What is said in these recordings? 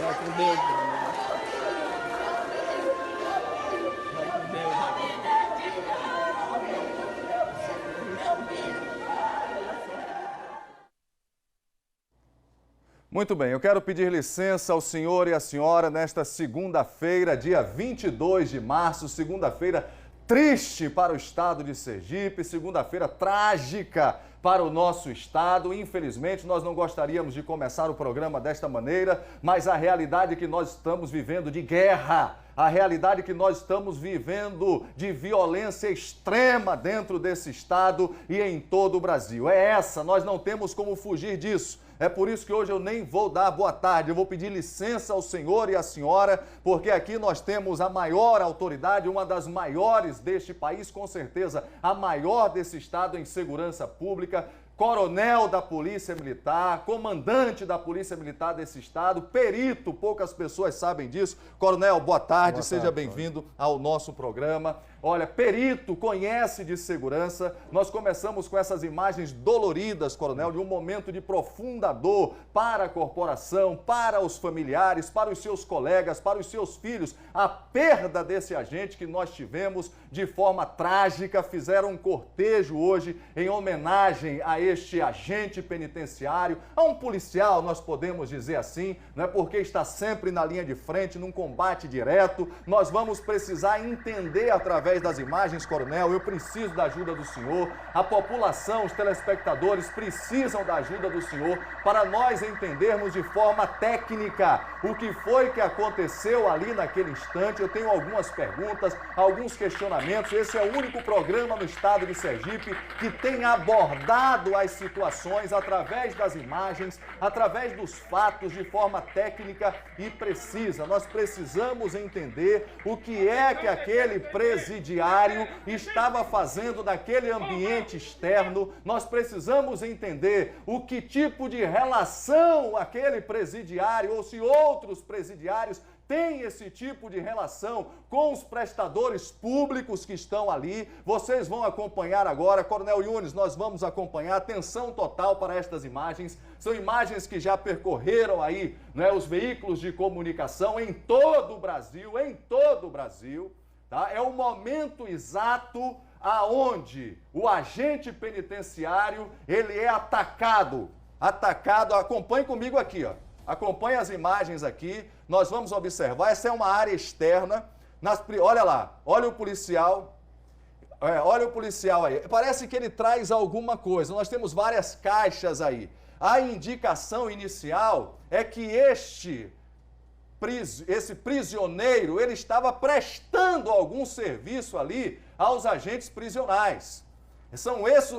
Vai com Deus, Coronel. Vai com Deus, Muito bem, eu quero pedir licença ao senhor e à senhora nesta segunda-feira, dia 22 de março, segunda-feira triste para o estado de Sergipe, segunda-feira trágica para o nosso estado. Infelizmente, nós não gostaríamos de começar o programa desta maneira, mas a realidade que nós estamos vivendo de guerra, a realidade que nós estamos vivendo de violência extrema dentro desse estado e em todo o Brasil. É essa, nós não temos como fugir disso. É por isso que hoje eu nem vou dar boa tarde, eu vou pedir licença ao senhor e à senhora, porque aqui nós temos a maior autoridade, uma das maiores deste país, com certeza a maior desse estado em segurança pública, coronel da Polícia Militar, comandante da Polícia Militar desse estado, perito, poucas pessoas sabem disso. Coronel, boa tarde, seja bem-vindo ao nosso programa. Olha, perito, conhece de segurança. Nós começamos com essas imagens doloridas, coronel, de um momento de profunda dor para a corporação, para os familiares, para os seus colegas, para os seus filhos. A perda desse agente que nós tivemos de forma trágica. Fizeram um cortejo hoje em homenagem a este agente penitenciário, a um policial, nós podemos dizer assim, né? Porque está sempre na linha de frente, num combate direto. Nós vamos precisar entender através das imagens, coronel, eu preciso da ajuda do senhor, a população, os telespectadores precisam da ajuda do senhor para nós entendermos de forma técnica o que foi que aconteceu ali naquele instante. Eu tenho algumas perguntas, alguns questionamentos. Esse é o único programa no estado de Sergipe que tem abordado as situações através das imagens, através dos fatos, de forma técnica e precisa. Nós precisamos entender o que é que aquele presidiário estava fazendo naquele ambiente externo. Nós precisamos entender o que tipo de relação aquele presidiário ou se outros presidiários tem esse tipo de relação com os prestadores públicos que estão ali. Vocês vão acompanhar agora, Coronel Yunes, nós vamos acompanhar. Atenção total para estas imagens. São imagens que já percorreram aí, né, os veículos de comunicação em todo o Brasil, tá? É o momento exato aonde o agente penitenciário, ele é atacado. Acompanhe comigo aqui, ó. Acompanhe as imagens aqui, nós vamos observar. Essa é uma área externa. Olha lá, olha o policial. Olha o policial aí. Parece que ele traz alguma coisa. Nós temos várias caixas aí. A indicação inicial é que esse prisioneiro, ele estava prestando algum serviço ali aos agentes prisionais.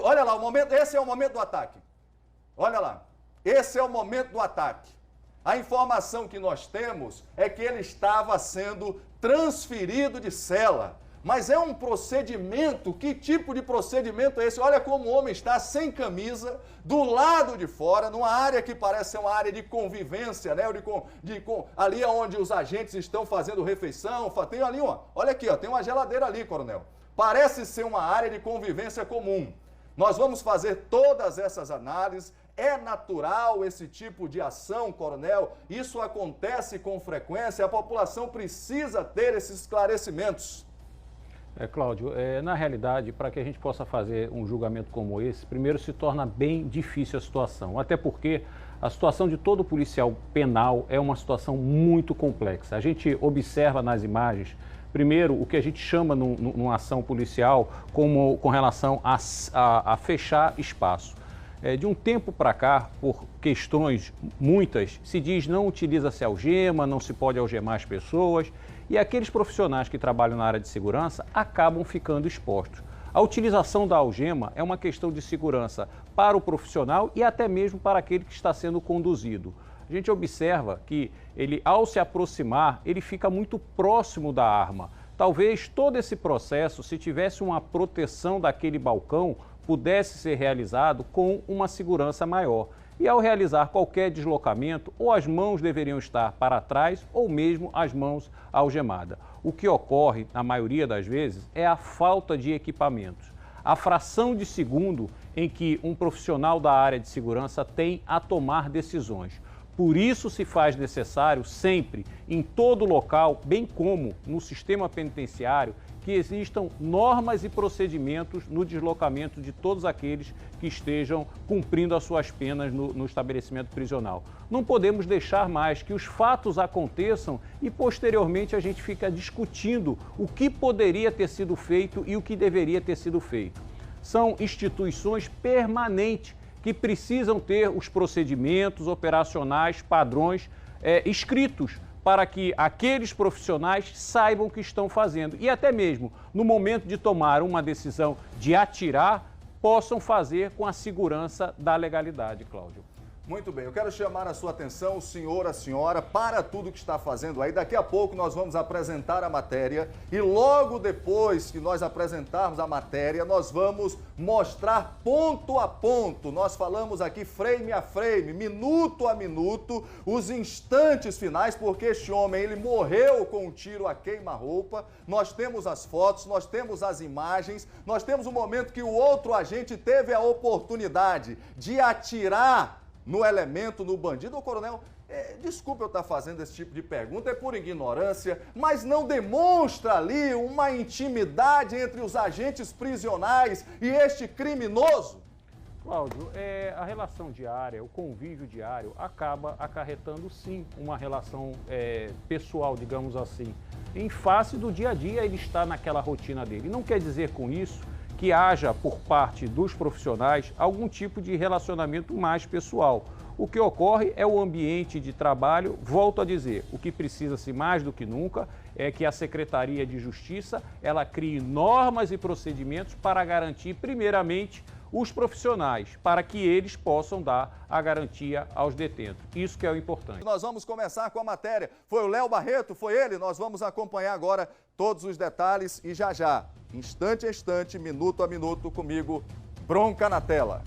Olha lá, esse é o momento do ataque. Olha lá, esse é o momento do ataque. A informação que nós temos é que ele estava sendo transferido de cela. Mas é um procedimento, que tipo de procedimento é esse? Olha como o homem está sem camisa, do lado de fora, numa área que parece ser uma área de convivência, né? Ali onde os agentes estão fazendo refeição. Tem ali, olha aqui, ó, tem uma geladeira ali, coronel. Parece ser uma área de convivência comum. Nós vamos fazer todas essas análises. É natural esse tipo de ação, coronel? Isso acontece com frequência? A população precisa ter esses esclarecimentos. Cláudio, na realidade, para que a gente possa fazer um julgamento como esse, primeiro se torna bem difícil a situação, até porque a situação de todo policial penal é uma situação muito complexa. A gente observa nas imagens, primeiro, o que a gente chama numa ação policial com relação a fechar espaço. De um tempo para cá, por questões muitas, se diz não utiliza-se algema, não se pode algemar as pessoas, e aqueles profissionais que trabalham na área de segurança acabam ficando expostos. A utilização da algema é uma questão de segurança para o profissional e até mesmo para aquele que está sendo conduzido. A gente observa que ele, ao se aproximar, ele fica muito próximo da arma. Talvez todo esse processo, se tivesse uma proteção daquele balcão, pudesse ser realizado com uma segurança maior. E ao realizar qualquer deslocamento, ou as mãos deveriam estar para trás, ou mesmo as mãos algemadas. O que ocorre, na maioria das vezes, é a falta de equipamentos. A fração de segundo em que um profissional da área de segurança tem a tomar decisões. Por isso se faz necessário sempre, em todo local, bem como no sistema penitenciário, que existam normas e procedimentos no deslocamento de todos aqueles que estejam cumprindo as suas penas no estabelecimento prisional. Não podemos deixar mais que os fatos aconteçam e posteriormente a gente fica discutindo o que poderia ter sido feito e o que deveria ter sido feito. São instituições permanentes que precisam ter os procedimentos operacionais, padrões escritos, para que aqueles profissionais saibam o que estão fazendo e até mesmo no momento de tomar uma decisão de atirar, possam fazer com a segurança da legalidade, Cláudio. Muito bem, eu quero chamar a sua atenção, o senhor, a senhora, para tudo que está fazendo aí. Daqui a pouco nós vamos apresentar a matéria e logo depois que nós apresentarmos a matéria, nós vamos mostrar ponto a ponto. Nós falamos aqui frame a frame, minuto a minuto, os instantes finais, porque este homem, ele morreu com um tiro a queima-roupa. Nós temos as fotos, nós temos as imagens, nós temos o momento que o outro agente teve a oportunidade de atirar no elemento, no bandido. Ô, coronel, desculpa eu estar fazendo esse tipo de pergunta, é por ignorância, mas não demonstra ali uma intimidade entre os agentes prisionais e este criminoso? Cláudio, a relação diária, o convívio diário acaba acarretando sim uma relação pessoal, digamos assim. Em face do dia a dia ele está naquela rotina dele. Não quer dizer com isso que haja por parte dos profissionais algum tipo de relacionamento mais pessoal. O que ocorre é o ambiente de trabalho, volto a dizer, o que precisa-se mais do que nunca é que a Secretaria de Justiça ela crie normas e procedimentos para garantir, primeiramente, os profissionais, para que eles possam dar a garantia aos detentos. Isso que é o importante. Nós vamos começar com a matéria. Foi o Léo Barreto, foi ele? Nós vamos acompanhar agora todos os detalhes e já, instante a instante, minuto a minuto, comigo, Bronca na tela.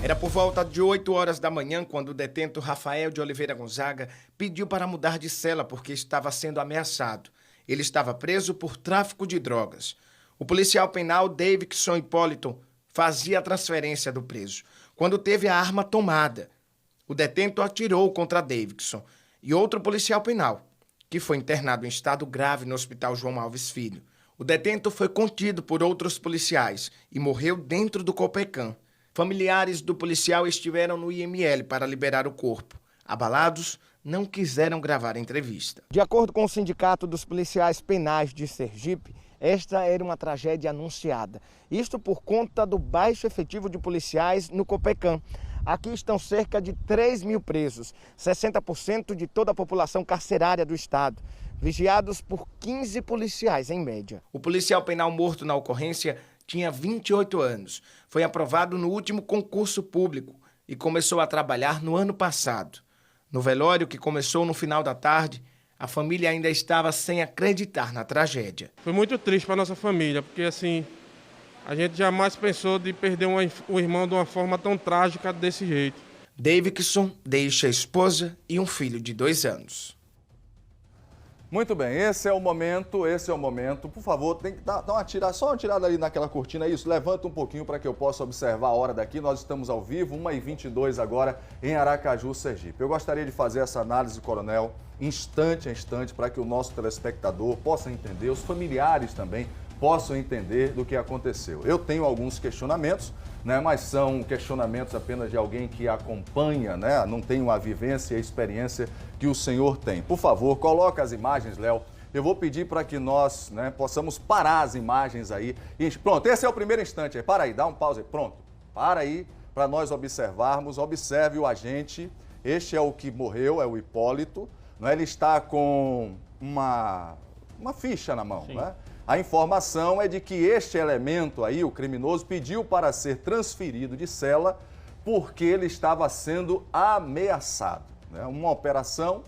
Era por volta de 8 horas da manhã quando o detento Rafael de Oliveira Gonzaga pediu para mudar de cela porque estava sendo ameaçado. Ele estava preso por tráfico de drogas. O policial penal Davidson Hipólito fazia a transferência do preso, quando teve a arma tomada. O detento atirou contra Davidson e outro policial penal, que foi internado em estado grave no Hospital João Alves Filho. O detento foi contido por outros policiais e morreu dentro do Copecan. Familiares do policial estiveram no IML para liberar o corpo. Abalados, não quiseram gravar a entrevista. De acordo com o Sindicato dos Policiais Penais de Sergipe, esta era uma tragédia anunciada. Isto por conta do baixo efetivo de policiais no Copecan. Aqui estão cerca de 3 mil presos, 60% de toda a população carcerária do estado, vigiados por 15 policiais em média. O policial penal morto na ocorrência tinha 28 anos. Foi aprovado no último concurso público e começou a trabalhar no ano passado. No velório, que começou no final da tarde, a família ainda estava sem acreditar na tragédia. Foi muito triste para nossa família, porque assim, a gente jamais pensou de perder um irmão de uma forma tão trágica desse jeito. Davidson deixa a esposa e um filho de 2 anos. Muito bem, esse é o momento. Por favor, tem que dar só uma tirada ali naquela cortina, isso, levanta um pouquinho para que eu possa observar a hora daqui. Nós estamos ao vivo, 1h22 agora, em Aracaju, Sergipe. Eu gostaria de fazer essa análise, coronel, instante a instante, para que o nosso telespectador possa entender, os familiares também possam entender do que aconteceu. Eu tenho alguns questionamentos, né, mas são questionamentos apenas de alguém que acompanha, né, não tem a vivência e a experiência que o senhor tem. Por favor, coloca as imagens, Léo. Eu vou pedir para que nós, né, possamos parar as imagens aí. Pronto, esse é o primeiro instante. Aí. Para aí, dá um pause aí. Pronto, para aí para nós observarmos. Observe o agente. Este é o que morreu, é o Hipólito. Né, ele está com uma ficha na mão, né? A informação é de que este elemento aí, o criminoso, pediu para ser transferido de cela porque ele estava sendo ameaçado. Né? Uma operação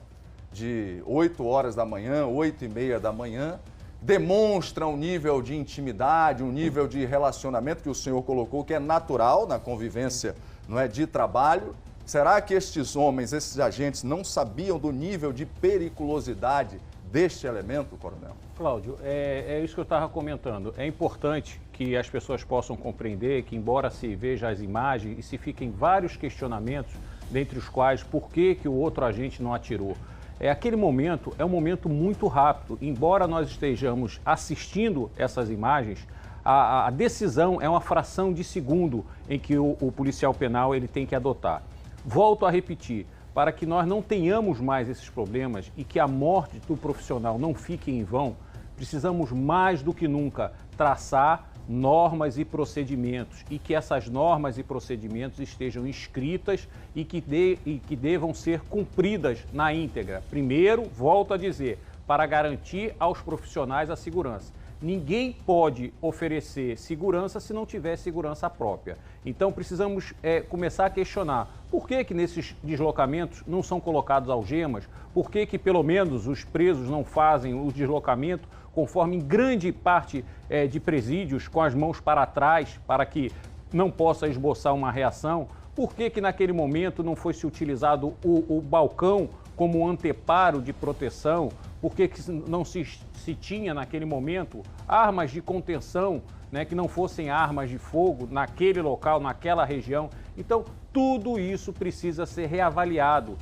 de 8 horas da manhã, 8h30 da manhã, demonstra um nível de intimidade, um nível de relacionamento que o senhor colocou, que é natural na convivência, não é, de trabalho. Será que estes homens, esses agentes, não sabiam do nível de periculosidade deste elemento, coronel? Cláudio, é isso que eu estava comentando. É importante que as pessoas possam compreender que, embora se veja as imagens e se fiquem vários questionamentos, dentre os quais por que o outro agente não atirou. Aquele momento é um momento muito rápido, embora nós estejamos assistindo essas imagens, a decisão é uma fração de segundo em que o policial penal ele tem que adotar. Volto a repetir, para que nós não tenhamos mais esses problemas e que a morte do profissional não fique em vão, precisamos mais do que nunca traçar normas e procedimentos e que essas normas e procedimentos estejam escritas e que devam ser cumpridas na íntegra. Primeiro, volto a dizer, para garantir aos profissionais a segurança. Ninguém pode oferecer segurança se não tiver segurança própria. Então precisamos começar a questionar por que nesses deslocamentos não são colocados algemas, por que pelo menos os presos não fazem o deslocamento conforme em grande parte de presídios com as mãos para trás para que não possa esboçar uma reação, por que naquele momento não foi se utilizado o balcão como anteparo de proteção, por que não se tinha naquele momento armas de contenção, né, que não fossem armas de fogo naquele local, naquela região. Então, tudo isso precisa ser reavaliado,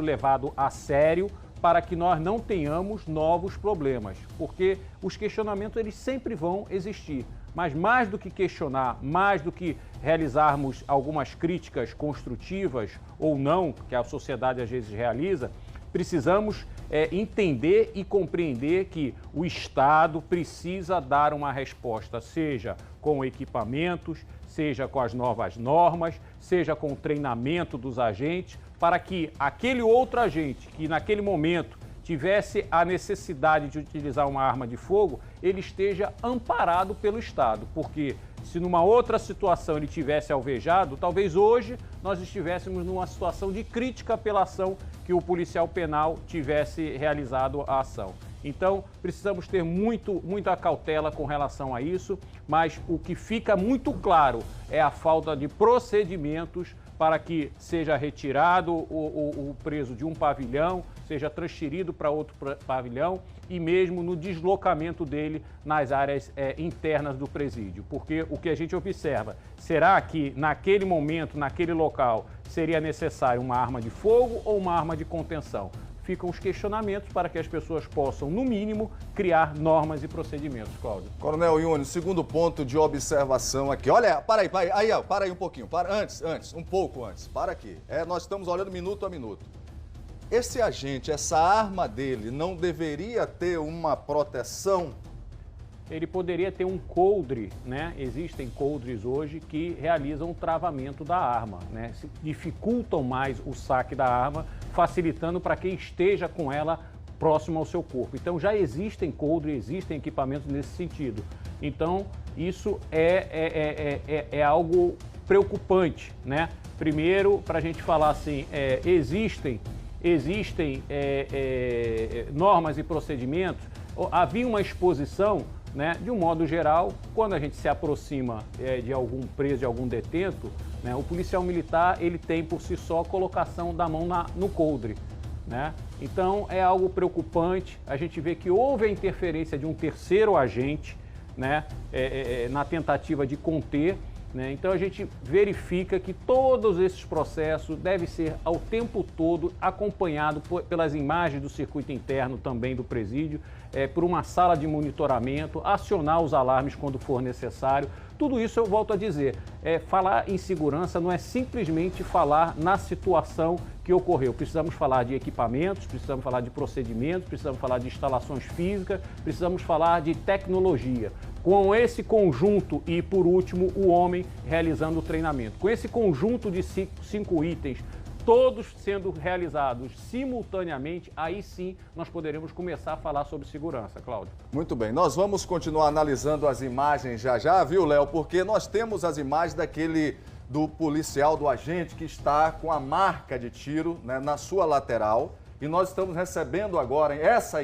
levado a sério, para que nós não tenhamos novos problemas, porque os questionamentos eles sempre vão existir. Mas mais do que questionar, mais do que realizarmos algumas críticas construtivas ou não, que a sociedade às vezes realiza, precisamos entender e compreender que o Estado precisa dar uma resposta, seja com equipamentos, seja com as novas normas, seja com o treinamento dos agentes, para que aquele outro agente que naquele momento tivesse a necessidade de utilizar uma arma de fogo, ele esteja amparado pelo Estado, porque se numa outra situação ele tivesse alvejado, talvez hoje nós estivéssemos numa situação de crítica pela ação que o policial penal tivesse realizado a ação. Então, precisamos ter muita cautela com relação a isso, mas o que fica muito claro é a falta de procedimentos para que seja retirado o preso de um pavilhão, seja transferido para outro pavilhão e mesmo no deslocamento dele nas áreas internas do presídio. Porque o que a gente observa, será que naquele momento, naquele local, seria necessário uma arma de fogo ou uma arma de contenção? Ficam os questionamentos para que as pessoas possam, no mínimo, criar normas e procedimentos, Cláudio. Coronel Júnior, segundo ponto de observação aqui. Olha, para aí um pouquinho. Um pouco antes. Para aqui. Nós estamos olhando minuto a minuto. Esse agente, essa arma dele, não deveria ter uma proteção? Ele poderia ter um coldre, né? Existem coldres hoje que realizam o travamento da arma, né? Dificultam mais o saque da arma, facilitando para quem esteja com ela próximo ao seu corpo. Então já existem coldres, existem equipamentos nesse sentido. Então isso é algo preocupante, né? Primeiro, para a gente falar assim, existem normas e procedimentos. Havia uma exposição, né, de um modo geral, quando a gente se aproxima de algum preso, de algum detento, né, o policial militar ele tem por si só a colocação da mão no coldre, né? Então é algo preocupante. A gente vê que houve a interferência de um terceiro agente, né, na tentativa de conter. Então a gente verifica que todos esses processos devem ser ao tempo todo acompanhado pelas imagens do circuito interno também do presídio, por uma sala de monitoramento, acionar os alarmes quando for necessário. Tudo isso eu volto a dizer, falar em segurança não é simplesmente falar na situação que ocorreu. Precisamos falar de equipamentos, precisamos falar de procedimentos, precisamos falar de instalações físicas, precisamos falar de tecnologia. Com esse conjunto e, por último, o homem realizando o treinamento. Com esse conjunto de cinco itens, todos sendo realizados simultaneamente, aí sim nós poderemos começar a falar sobre segurança, Cláudio. Muito bem, nós vamos continuar analisando as imagens já, viu, Léo? Porque nós temos as imagens do policial, do agente que está com a marca de tiro, né, na sua lateral, e nós estamos recebendo agora essa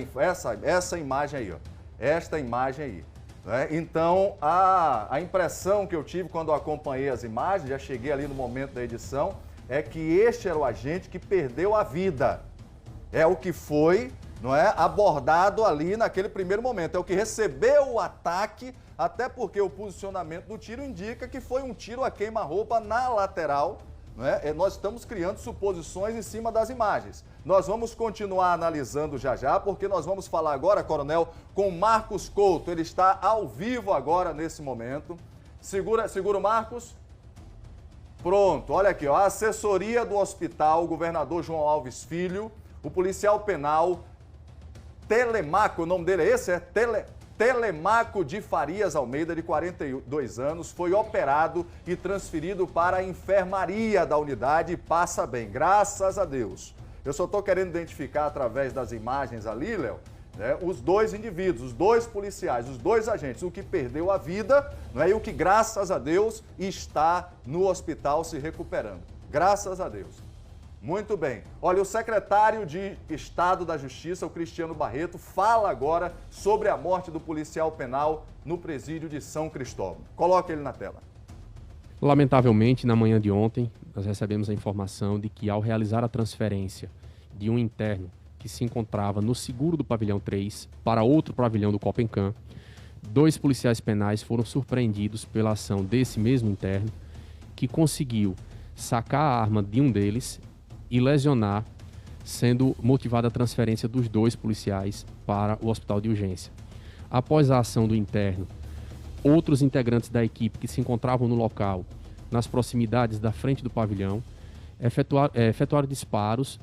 imagem aí, ó. Esta imagem aí. Então, a impressão que eu tive quando eu acompanhei as imagens, já cheguei ali no momento da edição, é que este era o agente que perdeu a vida. É o que foi, não é, abordado ali naquele primeiro momento. É o que recebeu o ataque, até porque o posicionamento do tiro indica que foi um tiro a queima-roupa na lateral, né? Nós estamos criando suposições em cima das imagens. Nós vamos continuar analisando já, porque nós vamos falar agora, Coronel, com Marcos Couto. Ele está ao vivo agora, nesse momento. Segura o Marcos. Pronto, olha aqui, ó, a assessoria do hospital, o governador João Alves Filho, o policial penal Telemaco, o nome dele é esse? Telemaco de Farias Almeida, de 42 anos, foi operado e transferido para a enfermaria da unidade e passa bem, graças a Deus. Eu só estou querendo identificar através das imagens ali, Léo, né, os dois indivíduos, os dois policiais, os dois agentes, o que perdeu a vida, né, e o que, graças a Deus, está no hospital se recuperando. Graças a Deus. Muito bem. Olha, o secretário de Estado da Justiça, o Cristiano Barreto, fala agora sobre a morte do policial penal no presídio de São Cristóvão. Coloque ele na tela. Lamentavelmente, na manhã de ontem, nós recebemos a informação de que, ao realizar a transferência de um interno que se encontrava no seguro do pavilhão 3 para outro pavilhão do Copencam, 2 policiais penais foram surpreendidos pela ação desse mesmo interno, que conseguiu sacar a arma de um deles e lesionar, sendo motivada a transferência dos 2 policiais para o hospital de urgência. Após a ação do interno, outros integrantes da equipe que se encontravam no local, nas proximidades da frente do pavilhão, efetuaram disparos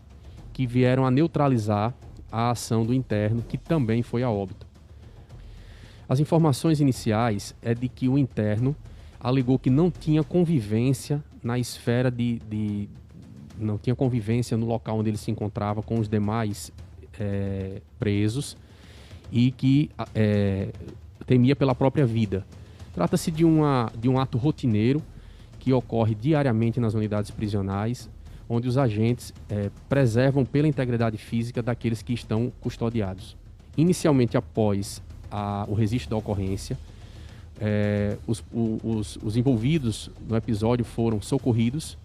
que vieram a neutralizar a ação do interno, que também foi a óbito. As informações iniciais é de que o interno alegou que não tinha convivência na esfera não tinha convivência no local onde ele se encontrava com os demais presos e que temia pela própria vida. Trata-se de um ato rotineiro que ocorre diariamente nas unidades prisionais, onde os agentes preservam pela integridade física daqueles que estão custodiados. Inicialmente, após o registro da ocorrência, os envolvidos no episódio foram socorridos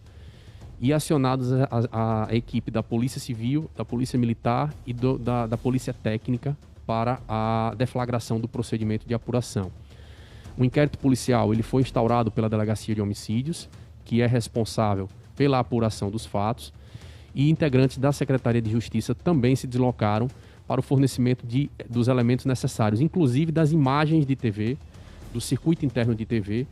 e acionados a equipe da Polícia Civil, da Polícia Militar e da Polícia Técnica para a deflagração do procedimento de apuração. O inquérito policial ele foi instaurado pela Delegacia de Homicídios, que é responsável pela apuração dos fatos, e integrantes da Secretaria de Justiça também se deslocaram para o fornecimento dos elementos necessários, inclusive das imagens de TV, do circuito interno de TV,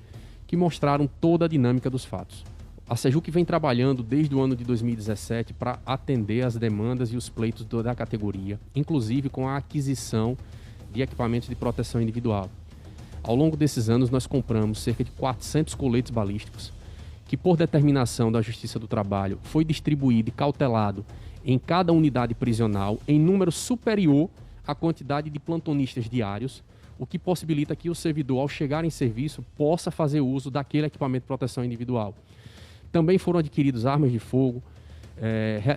que mostraram toda a dinâmica dos fatos. A Sejuc vem trabalhando desde o ano de 2017 para atender as demandas e os pleitos da categoria, inclusive com a aquisição de equipamentos de proteção individual. Ao longo desses anos, nós compramos cerca de 400 coletes balísticos, que por determinação da Justiça do Trabalho foi distribuído e cautelado em cada unidade prisional em número superior à quantidade de plantonistas diários, o que possibilita que o servidor, ao chegar em serviço, possa fazer uso daquele equipamento de proteção individual. Também foram adquiridos armas de fogo,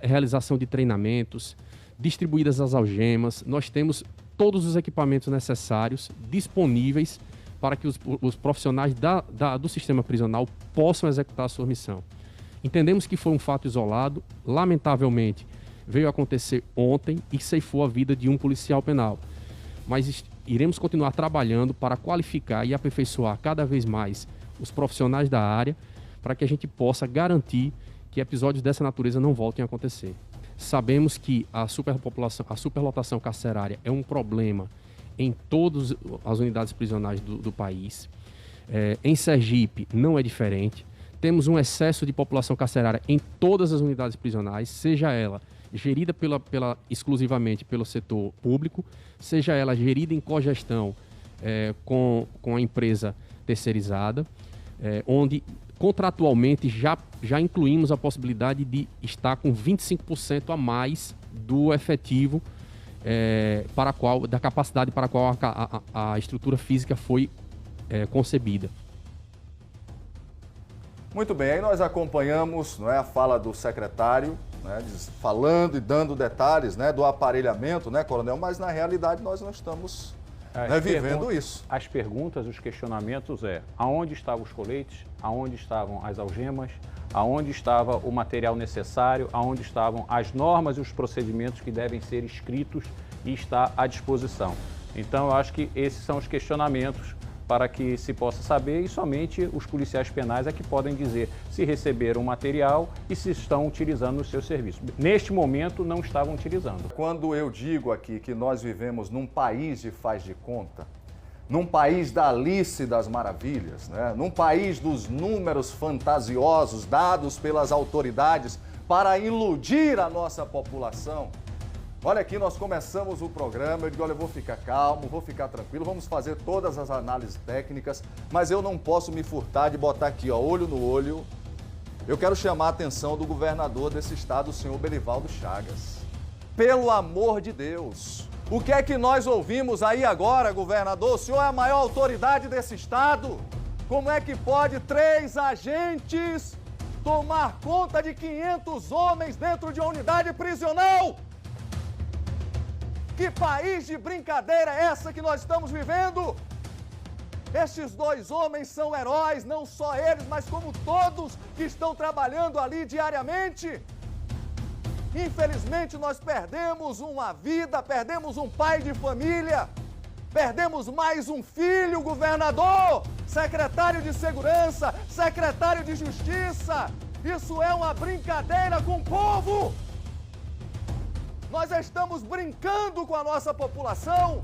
realização de treinamentos, distribuídas as algemas. Nós temos todos os equipamentos necessários disponíveis para que os profissionais do sistema prisional possam executar a sua missão. Entendemos que foi um fato isolado, lamentavelmente veio a acontecer ontem e ceifou a vida de um policial penal. Mas iremos continuar trabalhando para qualificar e aperfeiçoar cada vez mais os profissionais da área para que a gente possa garantir que episódios dessa natureza não voltem a acontecer. Sabemos que a superlotação carcerária é um problema em todas as unidades prisionais do país. Em Sergipe não é diferente. Temos um excesso de população carcerária em todas as unidades prisionais, seja ela gerida exclusivamente pelo setor público, seja ela gerida em cogestão com a empresa terceirizada, onde contratualmente já incluímos a possibilidade de estar com 25% a mais do efetivo da capacidade para a qual a estrutura física foi concebida. Muito bem, aí nós acompanhamos, não é, a fala do secretário, né, falando e dando detalhes, né, do aparelhamento, né, coronel, mas na realidade nós não estamos vivendo isso. As perguntas, os questionamentos aonde estavam os coletes, aonde estavam as algemas, aonde estava o material necessário, aonde estavam as normas e os procedimentos que devem ser escritos e está à disposição. Então, eu acho que esses são os questionamentos para que se possa saber, e somente os policiais penais é que podem dizer se receberam o material e se estão utilizando no seu serviço. Neste momento, não estavam utilizando. Quando eu digo aqui que nós vivemos num país de faz de conta, num país da Alice das Maravilhas, né? Num país dos números fantasiosos dados pelas autoridades para iludir a nossa população. Olha aqui, nós começamos o programa, eu digo, olha, eu vou ficar calmo, vou ficar tranquilo, vamos fazer todas as análises técnicas, mas eu não posso me furtar de botar aqui, ó, olho no olho. Eu quero chamar a atenção do governador desse estado, o senhor Belivaldo Chagas. Pelo amor de Deus, o que é que nós ouvimos aí agora, governador? O senhor é a maior autoridade desse estado. Como é que pode 3 agentes tomar conta de 500 homens dentro de uma unidade prisional? Que país de brincadeira é essa que nós estamos vivendo? Estes 2 homens são heróis, não só eles, mas como todos que estão trabalhando ali diariamente. Infelizmente, nós perdemos uma vida, perdemos um pai de família, perdemos mais um filho, governador, secretário de Segurança, secretário de Justiça. Isso é uma brincadeira com o povo. Nós estamos brincando com a nossa população.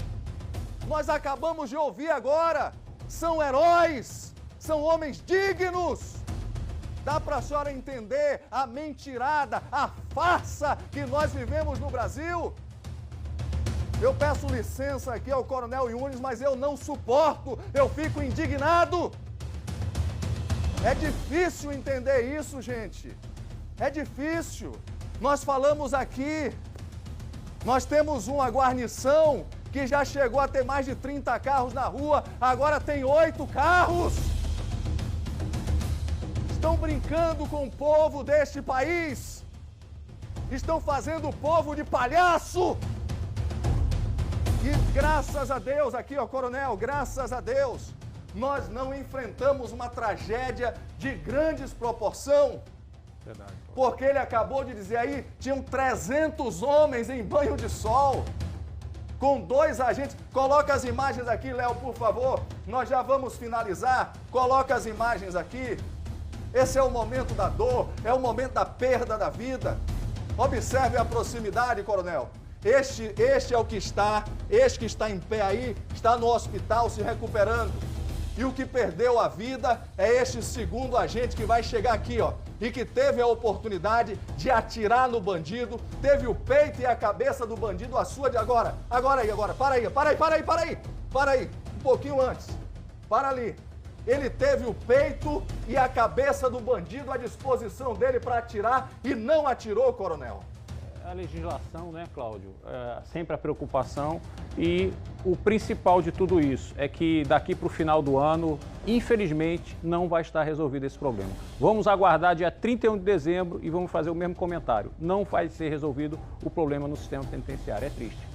Nós acabamos de ouvir agora. São heróis, são homens dignos. Dá para a senhora entender a mentirada, a farsa que nós vivemos no Brasil? Eu peço licença aqui ao Coronel Yunes, mas eu não suporto, eu fico indignado. É difícil entender isso, gente. É difícil. Nós falamos aqui, nós temos uma guarnição que já chegou a ter mais de 30 carros na rua, agora tem 8 carros. Estão brincando com o povo deste país. Estão fazendo o povo de palhaço. E graças a Deus, aqui ó, coronel, graças a Deus, nós não enfrentamos uma tragédia de grandes proporção. Verdade. Porque ele acabou de dizer aí, tinham 300 homens em banho de sol, com 2 agentes. Coloca as imagens aqui, Léo, por favor. Nós já vamos finalizar. Coloca as imagens aqui. Esse é o momento da dor, é o momento da perda da vida. Observe a proximidade, coronel. Este é o que está, este que está em pé aí, está no hospital se recuperando. E o que perdeu a vida é este segundo agente que vai chegar aqui, ó, e que teve a oportunidade de atirar no bandido, teve o peito e a cabeça do bandido à sua de agora. Agora, para aí, um pouquinho antes, para ali. Ele teve o peito e a cabeça do bandido à disposição dele para atirar e não atirou, coronel. A legislação, né, Cláudio, sempre a preocupação, e o principal de tudo isso é que daqui para o final do ano, infelizmente, não vai estar resolvido esse problema. Vamos aguardar dia 31 de dezembro e vamos fazer o mesmo comentário. Não vai ser resolvido o problema no sistema penitenciário. É triste.